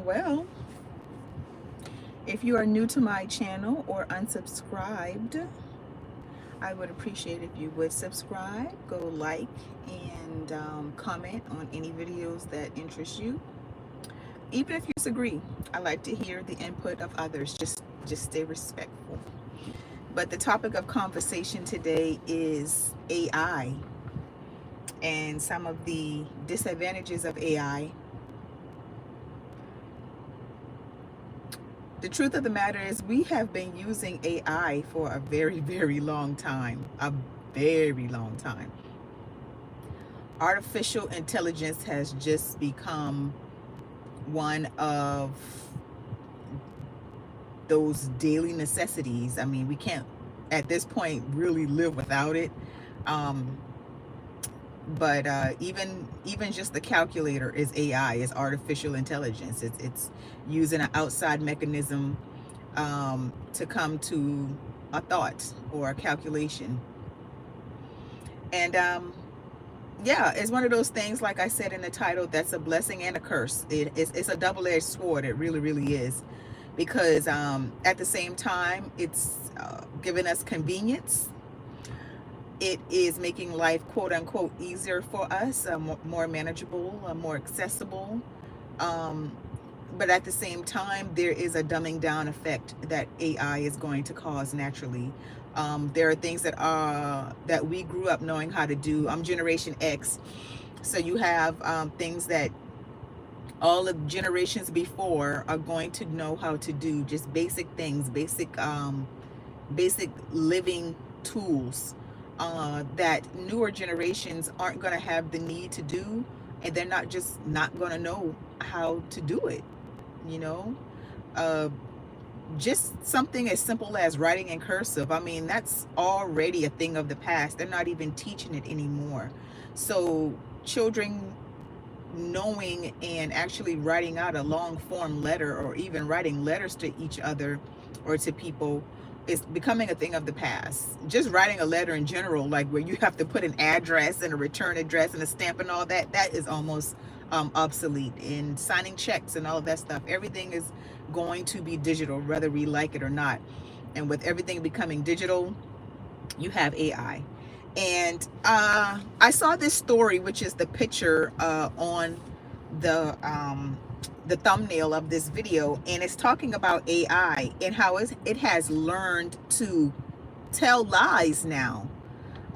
doing well. If you are new to my channel or unsubscribed, I would appreciate if you would subscribe, go like, and comment on any videos that interest you. Even if you disagree, I like to hear the input of others. Just stay respectful. But the topic of conversation today is AI and some of the disadvantages of AI. The truth of the matter is we have been using AI for a very, very long time. A very long time. Artificial intelligence has just become one of those daily necessities. I mean, we can't, at this point, really live without it. But even just the calculator is AI, is artificial intelligence. It's using an outside mechanism to come to a thought or a calculation. And yeah, it's one of those things, like I said in the title, that's a blessing and a curse. It's a double-edged sword. It really, really is. Because at the same time, it's giving us convenience. It is making life, quote unquote, easier for us, more manageable, more accessible. But at the same time, there is a dumbing down effect that AI is going to cause naturally. There are things that we grew up knowing how to do. I'm Generation X, so you have things that all the generations before are going to know how to do. Just basic things, basic living tools that newer generations aren't going to have the need to do, and they're not going to know how to do it. You know, just something as simple as writing in cursive. I mean, that's already a thing of the past. They're not even teaching it anymore. So children knowing and actually writing out a long form letter, or even writing letters to each other or to people, is becoming a thing of the past. Just writing a letter in general, like where you have to put an address and a return address and a stamp and all that, that is almost obsolete. And signing checks and all of that stuff, everything is going to be digital, whether we like it or not. And with everything becoming digital, you have AI. And I saw this story, which is the picture on the thumbnail of this video, and it's talking about AI and how it has learned to tell lies now.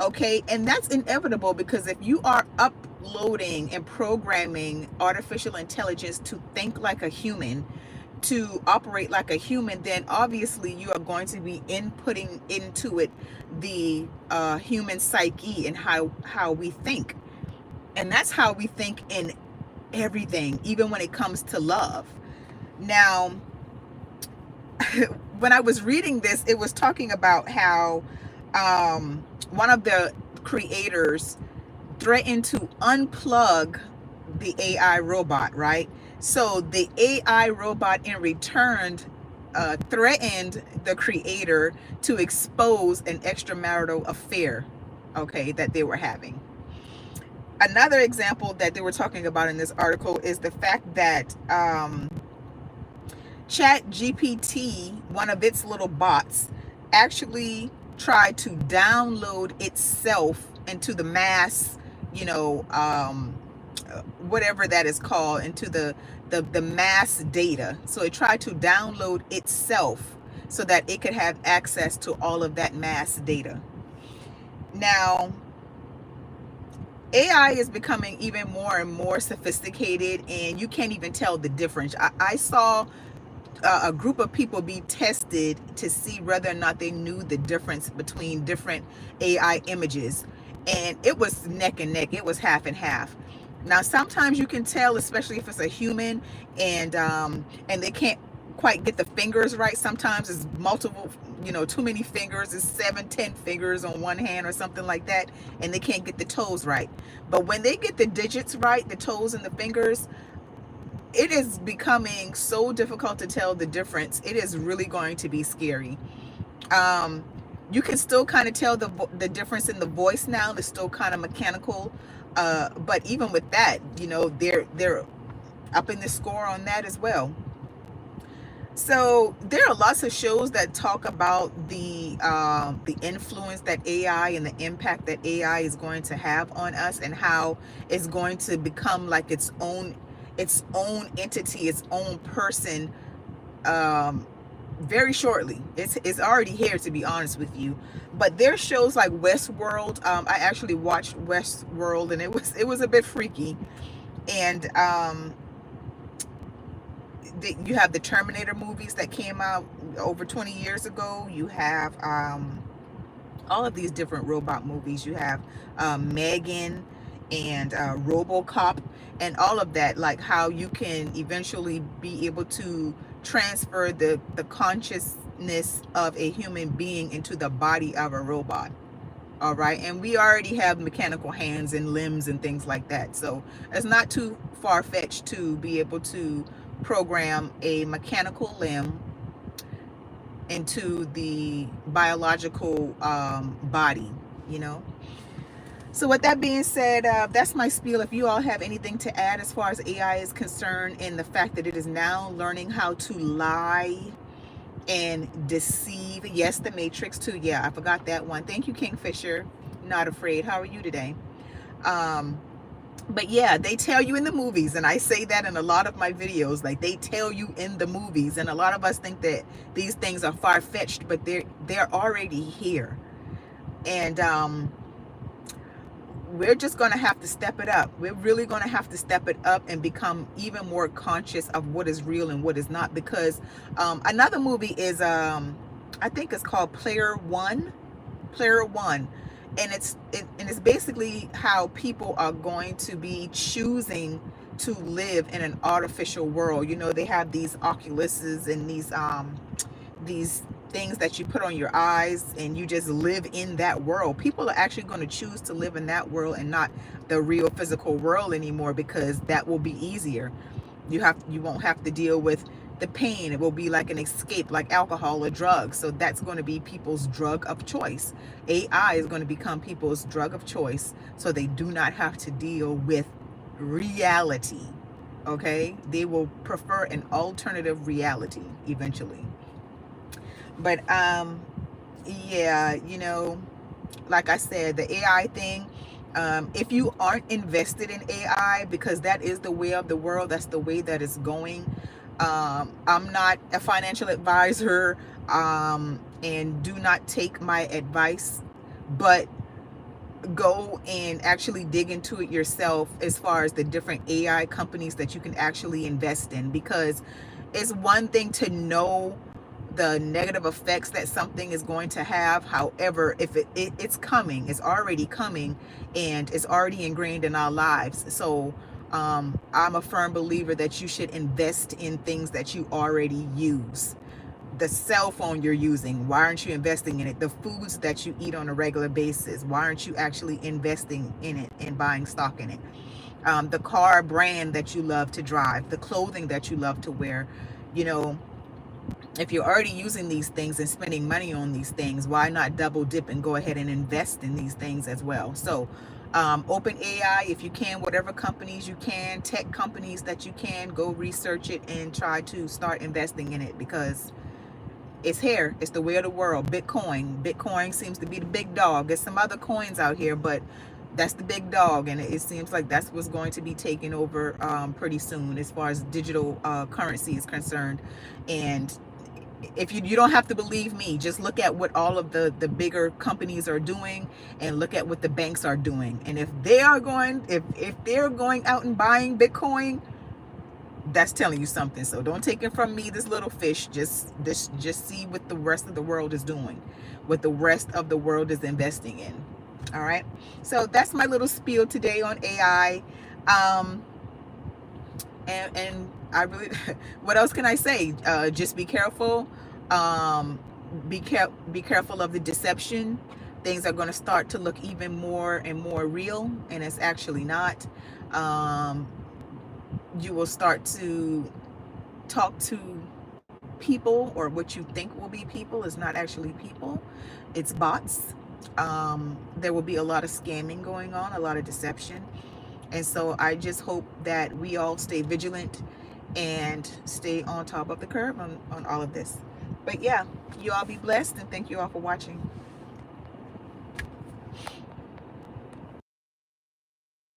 Okay, and that's inevitable, because if you are uploading and programming artificial intelligence to think like a human, to operate like a human, then obviously you are going to be inputting into it the human psyche and how we think. And that's how we think in everything, even when it comes to love. Now, when I was reading this, it was talking about how one of the creators threatened to unplug the AI robot, right? So the AI robot in return threatened the creator to expose an extramarital affair, okay, that they were having. Another example that they were talking about in this article is the fact that ChatGPT, one of its little bots, actually tried to download itself into the mass, whatever that is called, into the mass data. So it tried to download itself so that it could have access to all of that mass data. Now, AI is becoming even more and more sophisticated, and you can't even tell the difference. I saw a group of people be tested to see whether or not they knew the difference between different AI images, and it was neck and neck. It was half and half. Now, sometimes you can tell, especially if it's a human, and they can't quite get the fingers right. Sometimes it's multiple, too many fingers. It's 7-10 fingers on one hand or something like that, and they can't get the toes right. But when they get the digits right, the toes and the fingers, it is becoming so difficult to tell the difference. It is really going to be scary. You can still kind of tell the difference in the voice now. It's still kind of mechanical, but even with that, upping the score on that as well. So there are lots of shows that talk about the influence that AI and the impact that AI is going to have on us, and how it's going to become like its own entity, its own person, um, very shortly. It's already here, to be honest with you. But there's shows like Westworld. I actually watched Westworld, and it was a bit freaky. And you have the Terminator movies that came out over 20 years ago. You have all of these different robot movies. You have Megan and RoboCop and all of that, like how you can eventually be able to transfer the consciousness of a human being into the body of a robot. All right, and we already have mechanical hands and limbs and things like that, so it's not too far-fetched to be able to program a mechanical limb into the biological body, you know. So with that being said, that's my spiel. If you all have anything to add as far as AI is concerned, and the fact that it is now learning how to lie and deceive. Yes, the Matrix too. Yeah, I forgot that one. Thank you, Kingfisher. Not afraid. How are you today? Um, but yeah, they tell you in the movies, and I say that in a lot of my videos, like they tell you in the movies, and a lot of us think that these things are far-fetched, but they're already here. And we're just going to have to step it up. We're really going to have to step it up and become even more conscious of what is real and what is not. Because another movie is, I think it's called Player One. Player One. And it's basically how people are going to be choosing to live in an artificial world. You know, they have these Oculuses and these things that you put on your eyes, and you just live in that world. People are actually going to choose to live in that world and not the real physical world anymore, because that will be easier. You won't have to deal with the pain. It will be like an escape, like alcohol or drugs. So that's going to be people's drug of choice. AI is going to become people's drug of choice, so they do not have to deal with reality. Okay, they will prefer an alternative reality eventually. But yeah, you know, like I said, the AI thing, if you aren't invested in AI, because that is the way of the world, that's the way that it's going. I'm not a financial advisor, and do not take my advice, but go and actually dig into it yourself as far as the different AI companies that you can actually invest in. Because it's one thing to know the negative effects that something is going to have. However, if it's coming, it's already coming, and it's already ingrained in our lives. So I'm a firm believer that you should invest in things that you already use. The cell phone you're using, why aren't you investing in it? The foods that you eat on a regular basis, why aren't you actually investing in it and buying stock in it? The car brand that you love to drive, the clothing that you love to wear, you know, if you're already using these things and spending money on these things, why not double dip and go ahead and invest in these things as well? So open AI, if you can, whatever companies you can, tech companies that you can, go research it and try to start investing in it, because it's here. It's the way of the world. Bitcoin seems to be the big dog. There's some other coins out here, but that's the big dog, and it seems like that's what's going to be taken over pretty soon as far as digital currency is concerned. And if you don't have to believe me, just look at what all of the bigger companies are doing, and look at what the banks are doing. And if they're going out and buying Bitcoin, that's telling you something. So don't take it from me, this little fish. Just see what the rest of the world is doing, what the rest of the world is investing in. All right, so that's my little spiel today on AI. And I really, what else can I say? Just be careful. Be careful of the deception. Things are going to start to look even more and more real, and it's actually not. You will start to talk to people, or what you think will be people is not actually people. It's bots. There will be a lot of scamming going on, a lot of deception. And so I just hope that we all stay vigilant and stay on top of the curve on all of this. But yeah, you all be blessed, and thank you all for watching.